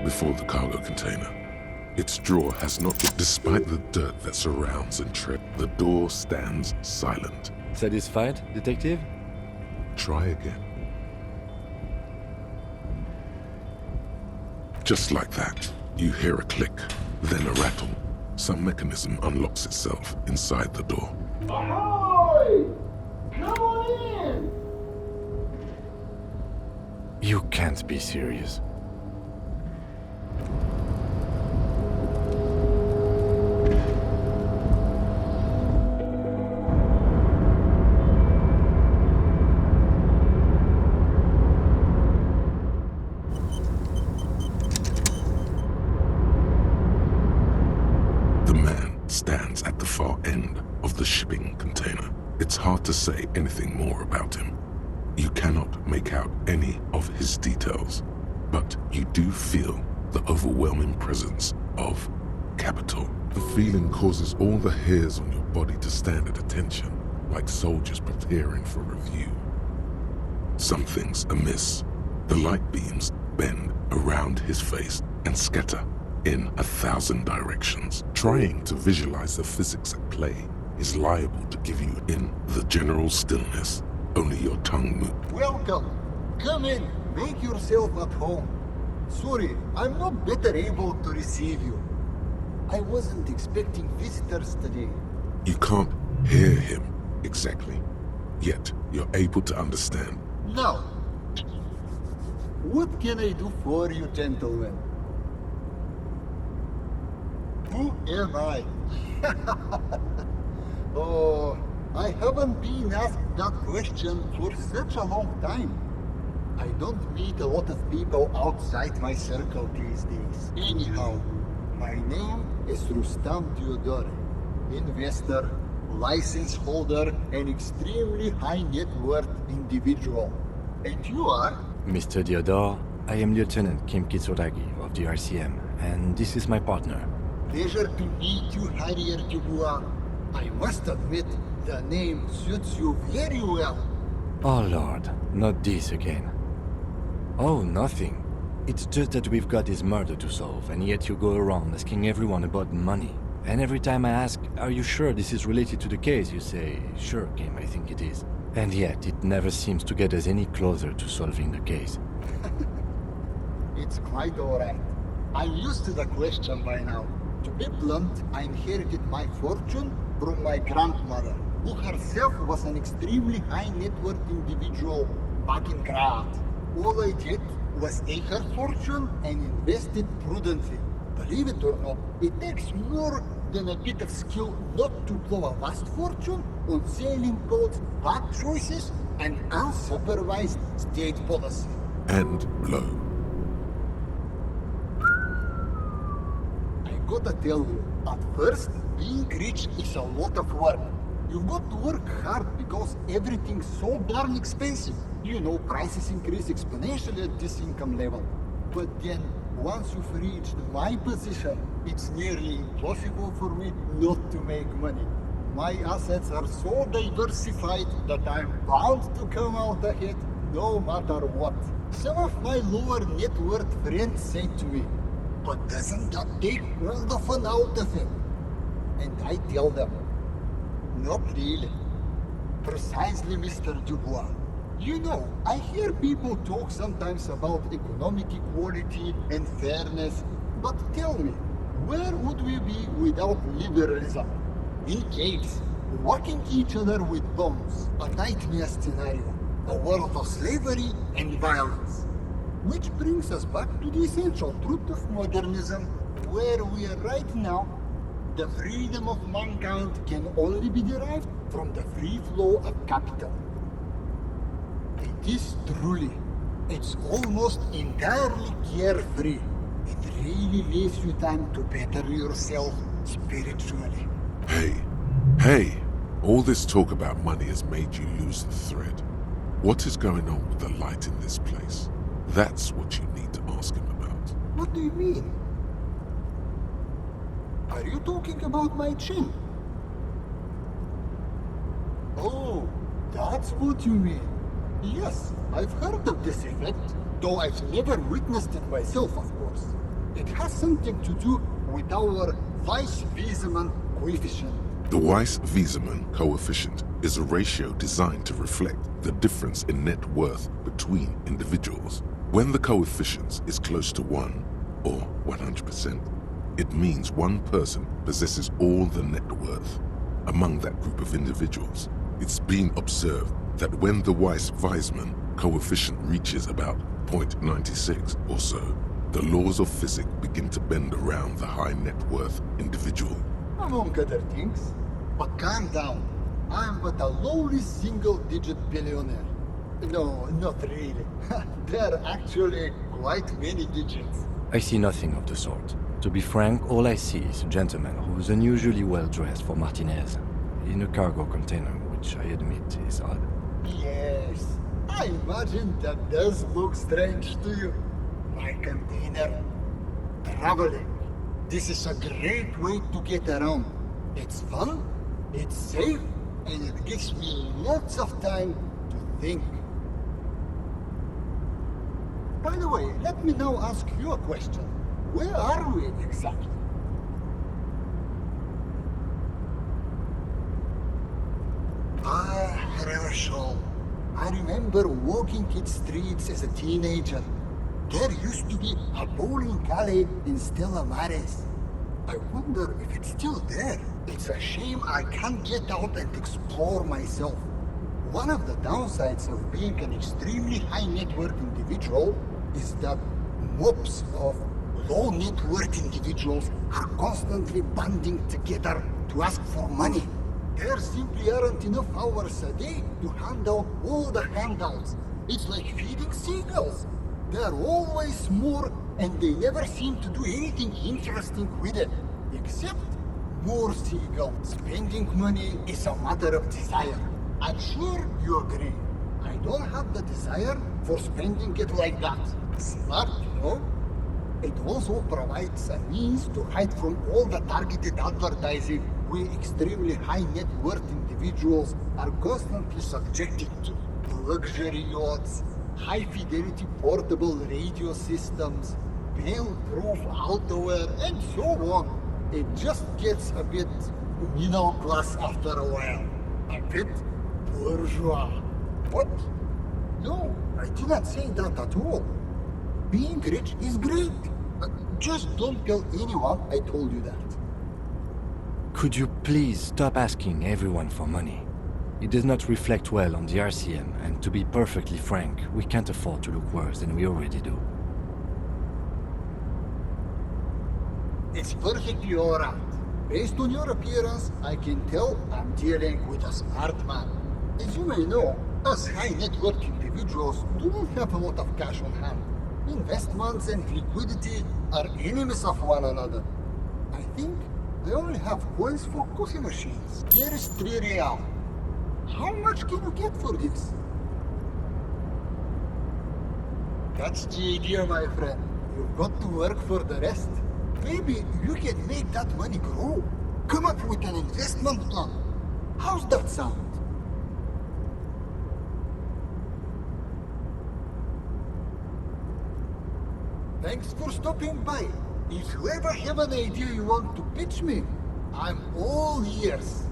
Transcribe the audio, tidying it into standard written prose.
before the cargo container. Its drawer has not, despite the dirt that surrounds and tread, the door stands silent. Satisfied, detective? Try again. Just like that, you hear a click, then a rattle. Some mechanism unlocks itself inside the door. Ahoy! Come on in! You can't be serious. The man stands at the far end of the shipping container. It's hard to say anything more about him. You cannot make out any of his details, but you do feel the overwhelming presence of capital. The feeling causes all the hairs on your body to stand at attention, like soldiers preparing for review. Something's amiss. The light beams bend around his face and scatter in 1,000 directions. Trying to visualize the physics at play is liable to give you in the general stillness. Only your tongue moves. Welcome. Come in. Make yourself at home. Sorry, I'm not better able to receive you. I wasn't expecting visitors today. You can't hear him exactly, yet you're able to understand. Now, what can I do for you, gentlemen? Who am I? Oh, I haven't been asked that question for such a long time. I don't meet a lot of people outside my circle these days. Anyhow, my name is Rustam Diodore, investor, license holder, and extremely high net worth individual. And you are? Mr. Diodore, I am Lieutenant Kim Kitsuragi of the RCM, and this is my partner. Pleasure to meet you, Harrier Dubois. I must admit, the name suits you very well. Oh Lord, not this again. Oh, nothing. It's just that we've got this murder to solve, and yet you go around asking everyone about money. And every time I ask, are you sure this is related to the case, you say, sure, Kim, I think it is. And yet, it never seems to get us any closer to solving the case. It's quite alright. I'm used to the question by now. To be blunt, I inherited my fortune from my grandmother, who herself was an extremely high net worth individual back in Graz. All I did was take her fortune and invest it prudently. Believe it or not, it takes more than a bit of skill not to blow a vast fortune on sailing boats, bad choices, and unsupervised state policy. And blow. I gotta tell you, at first, being rich is a lot of work. You've got to work hard because everything's so darn expensive. You know, prices increase exponentially at this income level. But then, once you've reached my position, it's nearly impossible for me not to make money. My assets are so diversified that I'm bound to come out ahead no matter what. Some of my lower net worth friends say to me, but doesn't that take all the fun out of it? And I tell them, not really. Precisely, Mr. Dubois. You know, I hear people talk sometimes about economic equality and fairness, but tell me, where would we be without liberalism? In caves, walking each other with bombs, a nightmare scenario, a world of slavery and violence. Which brings us back to the essential truth of modernism, where we are right now. The freedom of mankind can only be derived from the free flow of capital. It is truly, it's almost entirely carefree. It really leaves you time to better yourself spiritually. Hey, all this talk about money has made you lose the thread. What is going on with the light in this place? That's what you need to ask him about. What do you mean? Are you talking about my chin? Oh, that's what you mean. Yes, I've heard of this effect, though I've never witnessed it myself, of course. It has something to do with our Weiss-Wiesemann coefficient. The Weiss-Wiesemann coefficient is a ratio designed to reflect the difference in net worth between individuals. When the coefficient is close to 1, or 100%, it means one person possesses all the net worth. Among that group of individuals, it's been observed that when the Weiss-Wiesemann coefficient reaches about 0.96 or so, the laws of physics begin to bend around the high net worth individual. Among other things. But calm down. I'm but a lowly single-digit billionaire. No, not really. There are actually quite many digits. I see nothing of the sort. To be frank, all I see is a gentleman who's unusually well dressed for Martinez, in a cargo container, which I admit is odd. Yes, I imagine that does look strange to you. My container. Traveling. This is a great way to get around. It's fun, it's safe, and it gives me lots of time to think. By the way, let me now ask you a question. Where are we exactly? Herschel. I remember walking its streets as a teenager. There used to be a bowling alley in Stella Maris. I wonder if it's still there. It's a shame I can't get out and explore myself. One of the downsides of being an extremely high net worth individual is that mobs of low net worth individuals are constantly banding together to ask for money. There simply aren't enough hours a day to hand out all the handouts. It's like feeding seagulls. There are always more, and they never seem to do anything interesting with it, except more seagulls. Spending money is a matter of desire. I'm sure you agree. I don't have the desire for spending it like that. Smart, you know? It also provides a means to hide from all the targeted advertising we extremely high net worth individuals are constantly subjected to. Luxury yachts, high fidelity portable radio systems, fail-proof outerwear, and so on. It just gets a bit middle class after a while. A bit bourgeois. What? No, I did not say that at all. Being rich is great. Just don't tell anyone I told you that. Could you please stop asking everyone for money? It does not reflect well on the RCM, and to be perfectly frank, we can't afford to look worse than we already do. It's perfectly alright. Based on your appearance, I can tell I'm dealing with a smart man. As you may know, us high net worth individuals do not have a lot of cash on hand. Investments and liquidity are enemies of one another. I think I only have coins for coffee machines. Here is 3 real. How much can you get for this? That's the idea, my friend. You've got to work for the rest. Maybe you can make that money grow. Come up with an investment plan. How's that sound? Thanks for stopping by. If you ever have an idea you want to pitch me, I'm all ears.